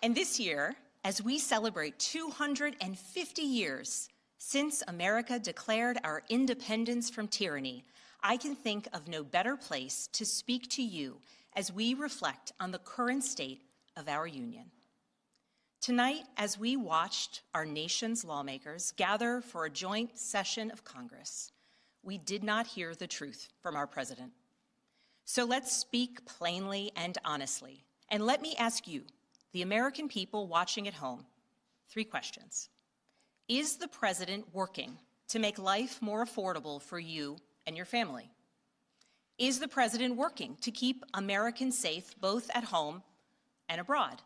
And this year, as we celebrate 250 years since America declared our independence from tyranny, I can think of no better place to speak to you as we reflect on the current state of our union. Tonight, as we watched our nation's lawmakers gather for a joint session of Congress, we did not hear the truth from our president. So let's speak plainly and honestly. And let me ask you, the American people watching at home, 3 questions. Is the president working to make life more affordable for you and your family? Is the president working to keep Americans safe both at home and abroad?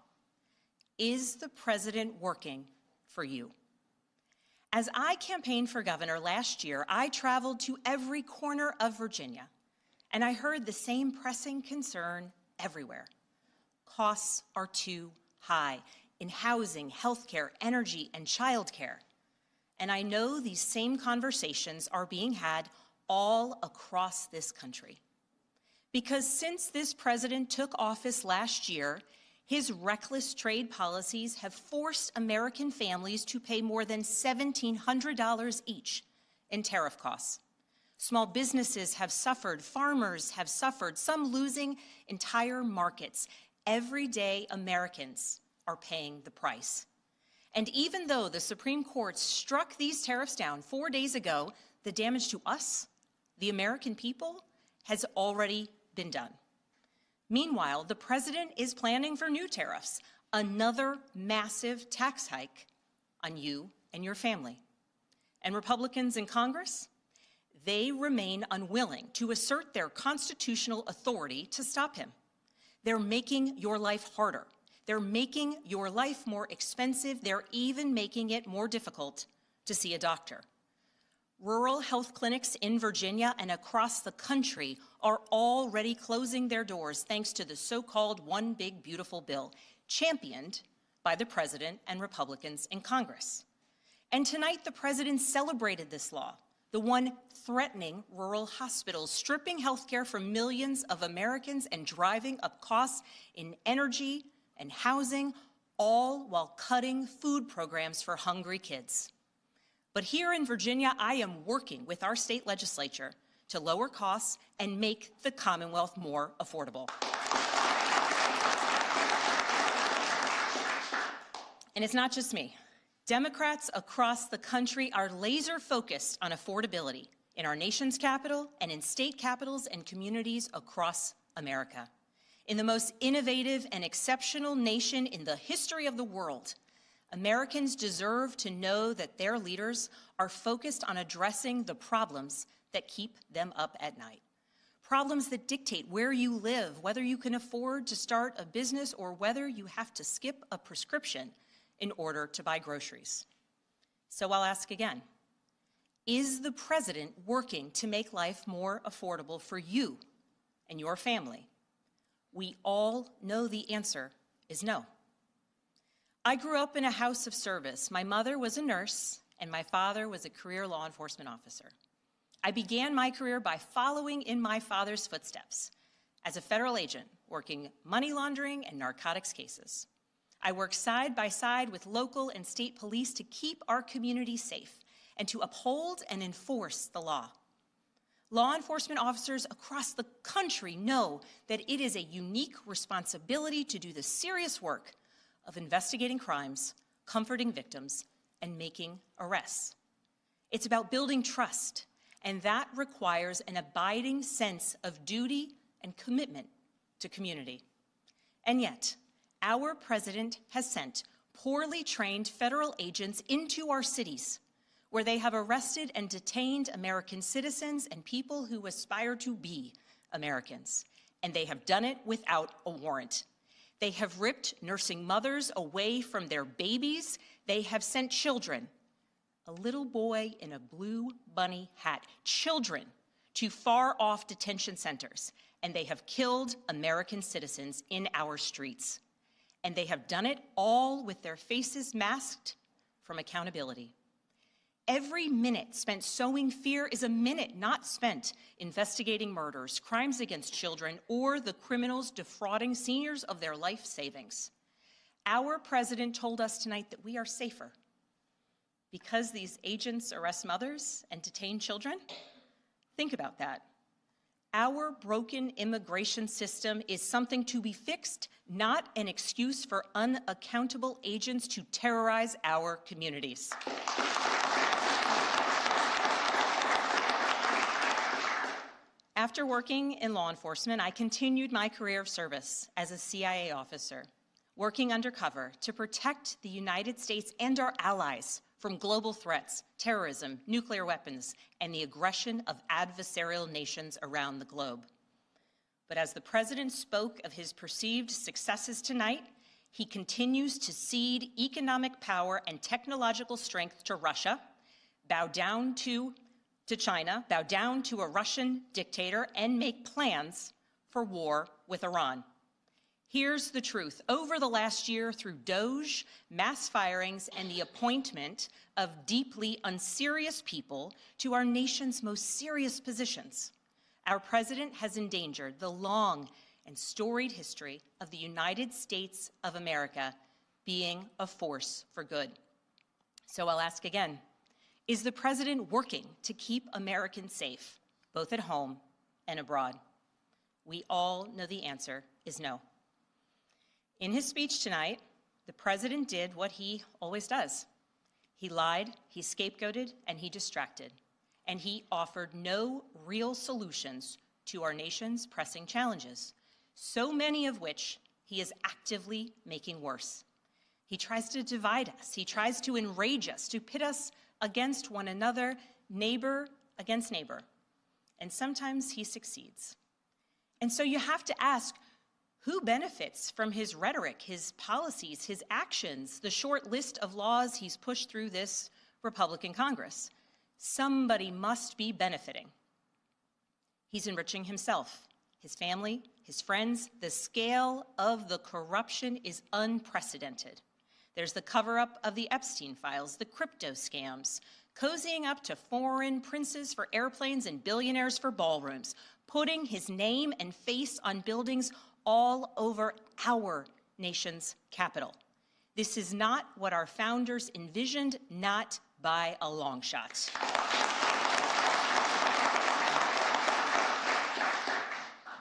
Is the president working for you? As I campaigned for governor last year, I traveled to every corner of Virginia, and I heard the same pressing concern everywhere. Costs are too high in housing, healthcare, energy, and childcare. And I know these same conversations are being had all across this country. Because since this president took office last year, his reckless trade policies have forced American families to pay more than $1,700 each in tariff costs. Small businesses have suffered, farmers have suffered, some losing entire markets. Everyday Americans are paying the price. And even though the Supreme Court struck these tariffs down 4 days ago, the damage to us, the American people, has already been done. Meanwhile, the president is planning for new tariffs, another massive tax hike on you and your family. And Republicans in Congress, they remain unwilling to assert their constitutional authority to stop him. They're making your life harder. They're making your life more expensive. They're even making it more difficult to see a doctor. Rural health clinics in Virginia and across the country are already closing their doors thanks to the so-called One Big Beautiful Bill, championed by the president and Republicans in Congress. And tonight, the president celebrated this law, the one threatening rural hospitals, stripping health care from millions of Americans and driving up costs in energy and housing, all while cutting food programs for hungry kids. But here in Virginia, I am working with our state legislature to lower costs and make the Commonwealth more affordable. And it's not just me. Democrats across the country are laser focused on affordability in our nation's capital and in state capitals and communities across America. In the most innovative and exceptional nation in the history of the world, Americans deserve to know that their leaders are focused on addressing the problems that keep them up at night. Problems that dictate where you live, whether you can afford to start a business, or whether you have to skip a prescription in order to buy groceries. So I'll ask again, is the president working to make life more affordable for you and your family? We all know the answer is no. I grew up in a house of service. My mother was a nurse, and my father was a career law enforcement officer. I began my career by following in my father's footsteps as a federal agent, working money laundering and narcotics cases. I worked side by side with local and state police to keep our community safe and to uphold and enforce the law. Law enforcement officers across the country know that it is a unique responsibility to do the serious work of investigating crimes, comforting victims, and making arrests. It's about building trust, and that requires an abiding sense of duty and commitment to community. And yet, our president has sent poorly trained federal agents into our cities, where they have arrested and detained American citizens and people who aspire to be Americans. And they have done it without a warrant. They have ripped nursing mothers away from their babies. They have sent children, a little boy in a blue bunny hat, children to far-off detention centers, and they have killed American citizens in our streets. And they have done it all with their faces masked from accountability. Every minute spent sowing fear is a minute not spent investigating murders, crimes against children, or the criminals defrauding seniors of their life savings. Our president told us tonight that we are safer because these agents arrest mothers and detain children. Think about that. Our broken immigration system is something to be fixed, not an excuse for unaccountable agents to terrorize our communities. After working in law enforcement, I continued my career of service as a CIA officer, working undercover to protect the United States and our allies from global threats, terrorism, nuclear weapons, and the aggression of adversarial nations around the globe. But as the president spoke of his perceived successes tonight, he continues to cede economic power and technological strength to Russia, bow down to China, bow down to a Russian dictator, and make plans for war with Iran. Here's the truth. Over the last year, through DOGE, mass firings, and the appointment of deeply unserious people to our nation's most serious positions, our president has endangered the long and storied history of the United States of America being a force for good. So I'll ask again, is the president working to keep Americans safe, both at home and abroad? We all know the answer is no. In his speech tonight, the president did what he always does. He lied, he scapegoated, and he distracted. And he offered no real solutions to our nation's pressing challenges, so many of which he is actively making worse. He tries to divide us. He tries to enrage us, to pit us against one another, neighbor against neighbor. And sometimes he succeeds. And so you have to ask, who benefits from his rhetoric, his policies, his actions, the short list of laws he's pushed through this Republican Congress? Somebody must be benefiting. He's enriching himself, his family, his friends. The scale of the corruption is unprecedented. There's the cover-up of the Epstein files, the crypto scams, cozying up to foreign princes for airplanes and billionaires for ballrooms, putting his name and face on buildings all over our nation's capital. This is not what our founders envisioned, not by a long shot.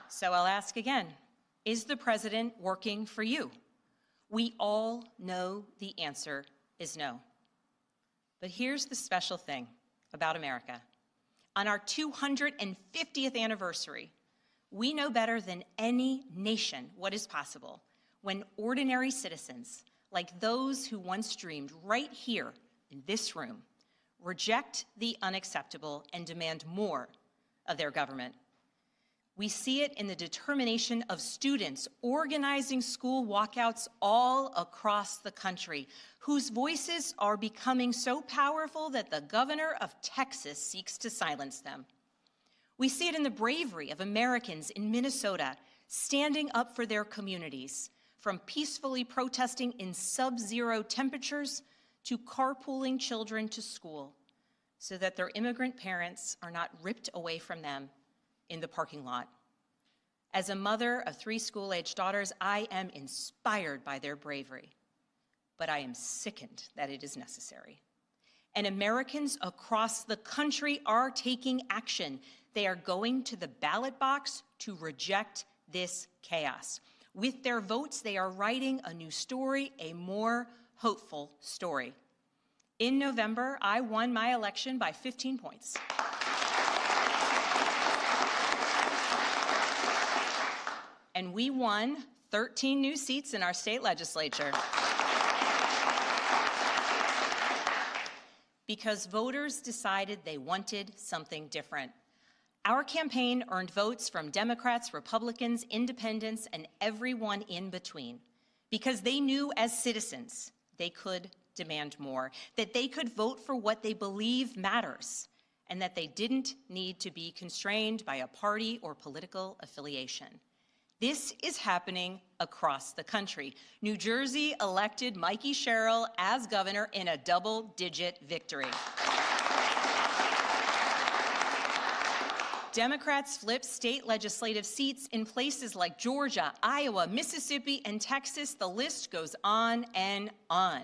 So I'll ask again, is the president working for you? We all know the answer is no. But here's the special thing about America. On our 250th anniversary, we know better than any nation what is possible when ordinary citizens, like those who once dreamed right here in this room, reject the unacceptable and demand more of their government. We see it in the determination of students organizing school walkouts all across the country, whose voices are becoming so powerful that the governor of Texas seeks to silence them. We see it in the bravery of Americans in Minnesota standing up for their communities, from peacefully protesting in sub-zero temperatures to carpooling children to school so that their immigrant parents are not ripped away from them in the parking lot. As a mother of 3 school-aged daughters, I am inspired by their bravery, but I am sickened that it is necessary. And Americans across the country are taking action. They are going to the ballot box to reject this chaos. With their votes, they are writing a new story, a more hopeful story. In November, I won my election by 15 points. And we won 13 new seats in our state legislature. Because voters decided they wanted something different. Our campaign earned votes from Democrats, Republicans, independents, and everyone in between, because they knew as citizens they could demand more, that they could vote for what they believe matters, and that they didn't need to be constrained by a party or political affiliation. This is happening across the country. New Jersey elected Mikey Sherrill as governor in a double-digit victory. Democrats flipped state legislative seats in places like Georgia, Iowa, Mississippi, and Texas. The list goes on and on.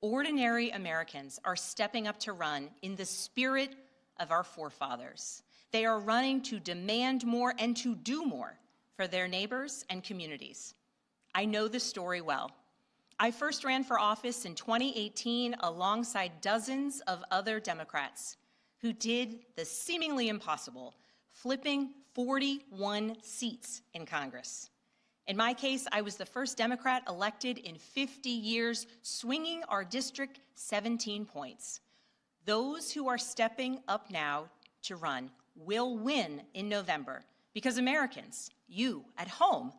Ordinary Americans are stepping up to run in the spirit of our forefathers. They are running to demand more and to do more for their neighbors and communities. I know this story well. I first ran for office in 2018 alongside dozens of other Democrats who did the seemingly impossible, flipping 41 seats in Congress. In my case, I was the first Democrat elected in 50 years, swinging our district 17 points. Those who are stepping up now to run will win in November because Americans, you at home,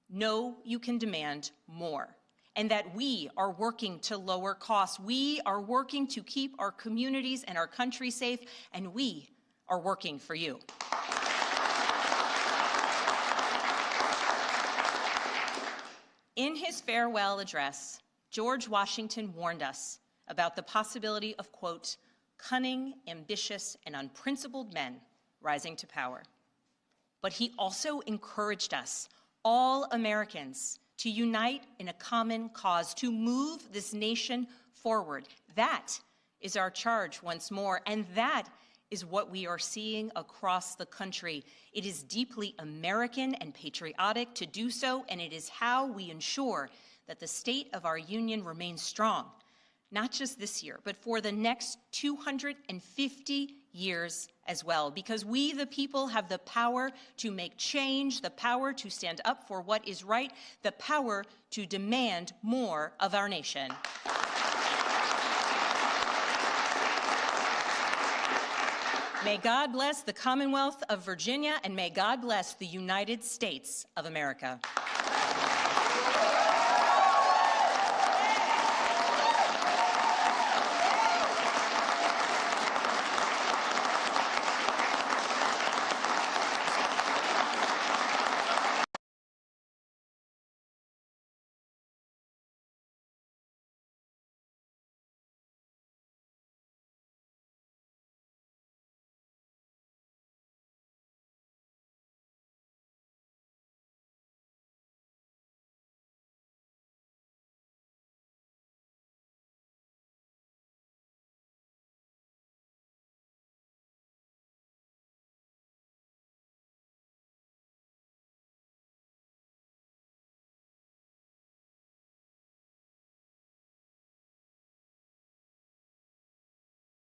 know you can demand more, and that we are working to lower costs. We are working to keep our communities and our country safe, and we are working for you. In his farewell address, George Washington warned us about the possibility of, quote, cunning, ambitious, and unprincipled men rising to power. But he also encouraged us, all Americans, to unite in a common cause, to move this nation forward. That is our charge once more, and that is what we are seeing across the country. It is deeply American and patriotic to do so, and it is how we ensure that the state of our union remains strong, not just this year, but for the next 250 years as well, because we, the people, have the power to make change, the power to stand up for what is right, the power to demand more of our nation. May God bless the Commonwealth of Virginia, and may God bless the United States of America.